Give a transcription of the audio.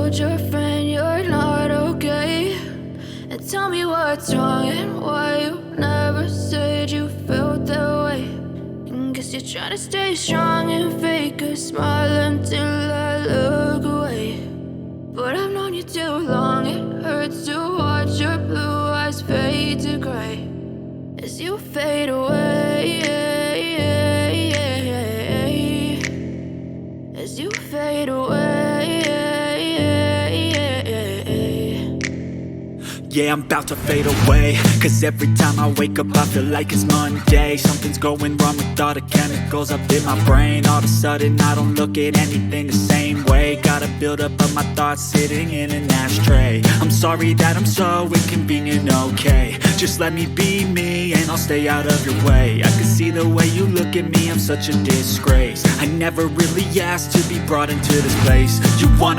told your friend you're not okay, and tell me what's wrong and why you never said you felt that way. And guess you're trying to stay strong and fake a smile until I look away. But I've known you too long, it hurts to watch your blue eyes fade to gray as you fade away, as you fade away. Yeah, I'm about to fade away, cause every time I wake up I feel like it's Monday. Something's going wrong with all the chemicals up in my brain. All of a sudden I don't look at anything the same way. Got a buildup of my thoughts sitting in an ashtray. I'm sorry that I'm so inconvenient, okay. Just let me be me and I'll stay out of your way. I can see the way you look at me, I'm such a disgrace. I never really asked to be brought into this place. You wanna